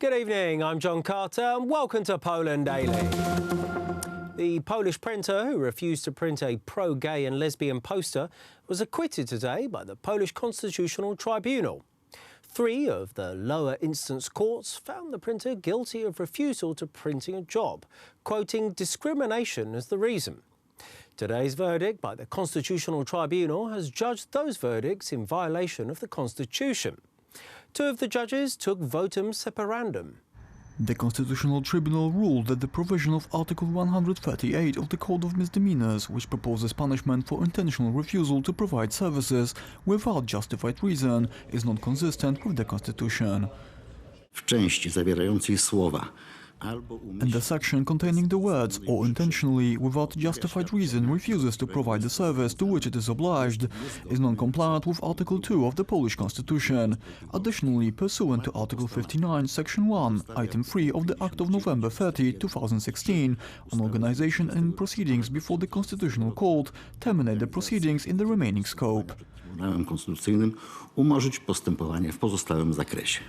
Good evening, I'm John Carter and welcome to Poland Daily. The Polish printer who refused to print a pro-gay and lesbian poster was acquitted today by the Polish Constitutional Tribunal. 3 of the lower instance courts found the printer guilty of refusal to printing a job, quoting discrimination as the reason. Today's verdict by the Constitutional Tribunal has judged those verdicts in violation of the Constitution. 2 of the judges took votum separandum. The Constitutional Tribunal ruled that the provision of Article 138 of the Code of Misdemeanors, which proposes punishment for intentional refusal to provide services without justified reason, is not consistent with the Constitution. W części zawierającej słowa And the section containing the words "or intentionally, without justified reason, refuses to provide the service to which it is obliged" is non-compliant with Article 2 of the Polish Constitution. Additionally, pursuant to Article 59, Section 1, Item 3 of the Act of November 30, 2016, on organization and proceedings before the Constitutional Court, terminate the proceedings in the remaining scope. Trybunałem Konstytucyjnym umorzyć postępowanie w pozostałym zakresie.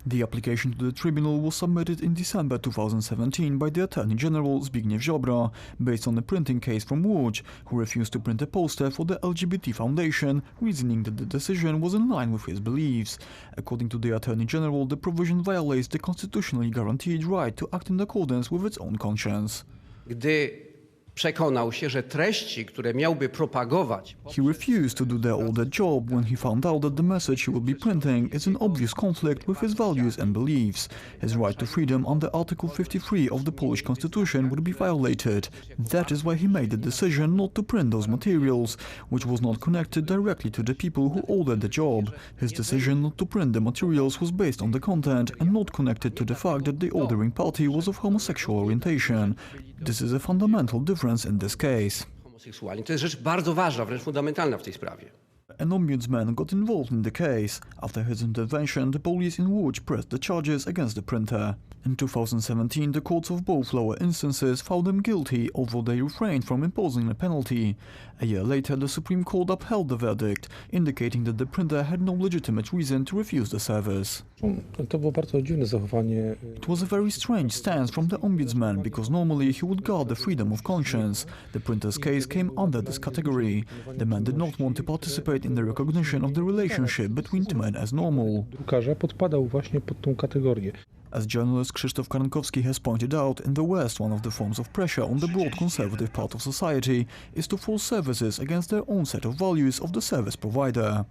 The application to the tribunal was submitted in December 2017 by the Attorney General Zbigniew Ziobro, based on a printing case from Łódź, who refused to print a poster for the LGBT Foundation, reasoning that the decision was in line with his beliefs. According to the Attorney General, the provision violates the constitutionally guaranteed right to act in accordance with its own conscience. Przekonał się, że treści, które miałby propagować. He refused to do the ordered job when he found out that the message he will be printing is in obvious conflict with his values and beliefs. His right to freedom under Article 53 of the Polish Constitution would be violated. That is why he made the decision not to print those materials, which was not connected directly to the people who ordered the job. His decision not to print the materials was based on the content and not connected to the fact that the ordering party was of homosexual orientation. This is a fundamental difference in this case. To jest rzecz bardzo ważna, wręcz fundamentalna w tej sprawie. An ombudsman got involved in the case. After his intervention, the police in Łódź pressed the charges against the printer. In 2017, the courts of both lower instances found him guilty, although they refrained from imposing a penalty. A year later, the Supreme Court upheld the verdict, indicating that the printer had no legitimate reason to refuse the service. It was a very strange stance from the ombudsman, because normally he would guard the freedom of conscience. The printer's case came under this category. The man did not want to participate in the recognition of the relationship between 2 men as normal. As journalist Krzysztof Karnkowski has pointed out, in the West, one of the forms of pressure on the broad conservative part of society is to force services against their own set of values of the service provider.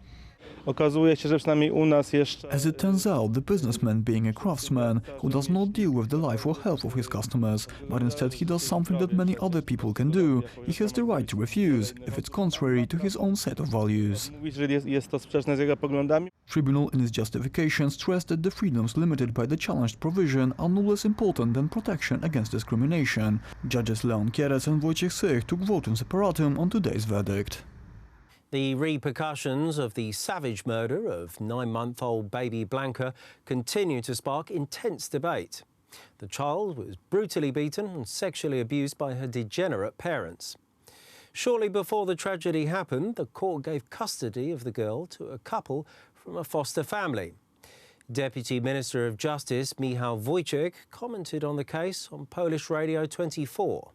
As it turns out, the businessman, being a craftsman who does not deal with the life or health of his customers, but instead he does something that many other people can do, he has the right to refuse if it's contrary to his own set of values. Tribunal in its justification stressed that the freedoms limited by the challenged provision are no less important than protection against discrimination. Judges Leon Kierec and Wojciech Sych took votum separatum on today's verdict. The repercussions of the savage murder of 9-month-old baby Blanka continue to spark intense debate. The child was brutally beaten and sexually abused by her degenerate parents. Shortly before the tragedy happened, the court gave custody of the girl to a couple from a foster family. Deputy Minister of Justice Michał Wojciech commented on the case on Polish Radio 24.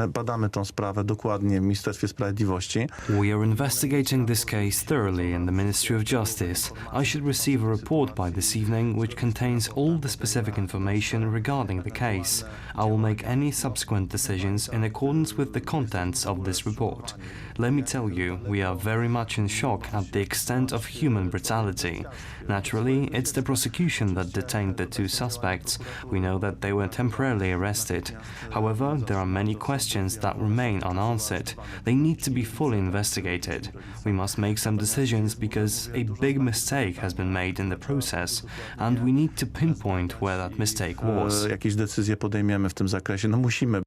Badamy tę sprawę dokładnie w Ministerstwie Sprawiedliwości. We are investigating this case thoroughly in the Ministry of Justice. I should receive a report by this evening which contains all the specific information regarding the case. I will make any subsequent decisions in accordance with the contents of this report. Let me tell you, we are very much in shock at the extent of human brutality. Naturally, it's the prosecution that detained the 2 suspects. We know that they were temporarily arrested. However, there are many questions that remain unanswered. They need to be fully investigated. We must make some decisions because a big mistake has been made in the process, and we need to pinpoint where that mistake was. Jakieś decyzje podejmiemy w tym zakresie, musimy.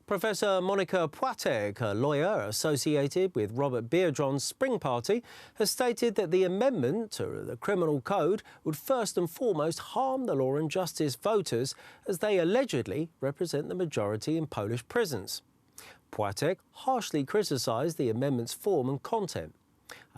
Professor Monika Płatek, a lawyer associated with Robert Biedron's Spring Party, has stated that the amendment to the criminal code would first and foremost harm the Law and Justice voters, as they allegedly represent the majority in Polish prisons. Płatek harshly criticised the amendment's form and content.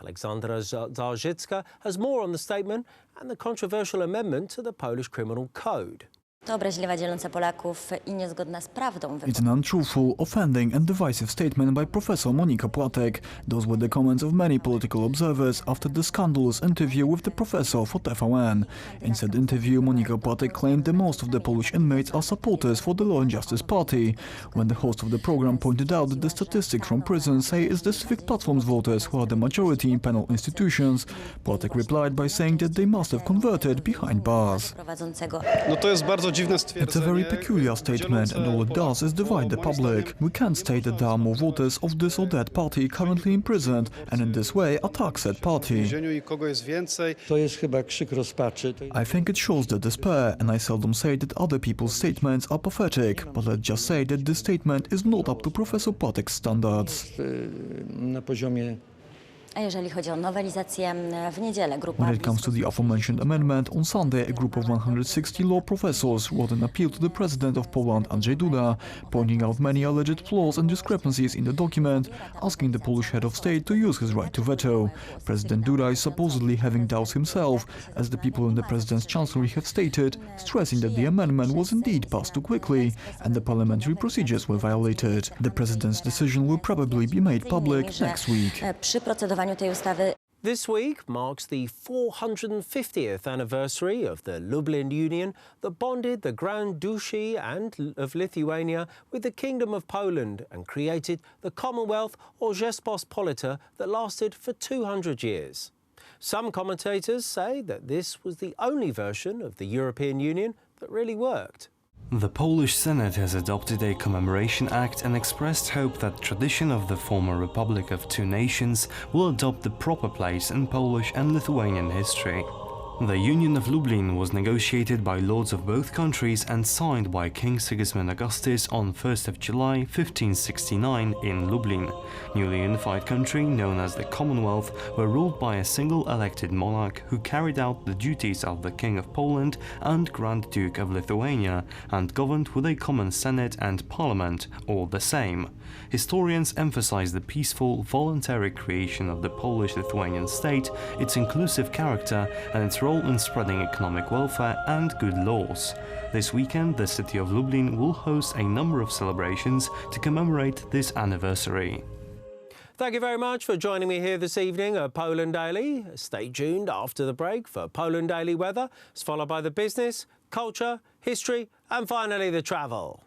Alexandra Zarzycka has more on the statement and the controversial amendment to the Polish Criminal Code. To obraźliwa, dzieląca Polaków i niezgodna z prawdą. It's an untruthful, offending and divisive statement by Professor Monika Płatek. Those were the comments of many political observers after the scandalous interview with the professor for TVN. In said interview, Monika Płatek claimed that most of the Polish inmates are supporters for the Law and Justice Party. When the host of the program pointed out that the statistics from prisons say it's the Civic Platform's voters who are the majority in penal institutions, Płatek replied by saying that they must have converted behind bars. It's a very peculiar statement, and all it does is divide the public. We can't state that there are more voters of this or that party currently imprisoned, and in this way attack said party. I think it shows the despair, and I seldom say that other people's statements are pathetic, but let's just say that this statement is not up to Professor Płatek's standards. A jeżeli chodzi o nowelizację, w niedzielę grupa... When it comes to the aforementioned amendment, on Sunday a group of 160 law professors wrote an appeal to the President of Poland, Andrzej Duda, pointing out many alleged flaws and discrepancies in the document, asking the Polish head of state to use his right to veto. President Duda is supposedly having doubts himself, as the people in the President's chancellery have stated, stressing that the amendment was indeed passed too quickly and the parliamentary procedures were violated. The President's decision will probably be made public next week. Przy procedowaniu tej ustawy This week marks the 450th anniversary of the Lublin Union that bonded the Grand Duchy of Lithuania with the Kingdom of Poland and created the Commonwealth or Rzeczpospolita that lasted for 200 years. Some commentators say that this was the only version of the European Union that really worked. The Polish Senate has adopted a commemoration act and expressed hope that tradition of the former Republic of Two Nations will adopt the proper place in Polish and Lithuanian history. The Union of Lublin was negotiated by lords of both countries and signed by King Sigismund Augustus on 1st of July 1569 in Lublin. Newly unified country, known as the Commonwealth, were ruled by a single elected monarch who carried out the duties of the King of Poland and Grand Duke of Lithuania and governed with a common Senate and Parliament, all the same. Historians emphasize the peaceful, voluntary creation of the Polish-Lithuanian state, its inclusive character and its role in spreading economic welfare and good laws. This weekend, the city of Lublin will host a number of celebrations to commemorate this anniversary. Thank you very much for joining me here this evening at Poland Daily. Stay tuned after the break for Poland Daily weather, followed by the business, culture, history and finally the travel.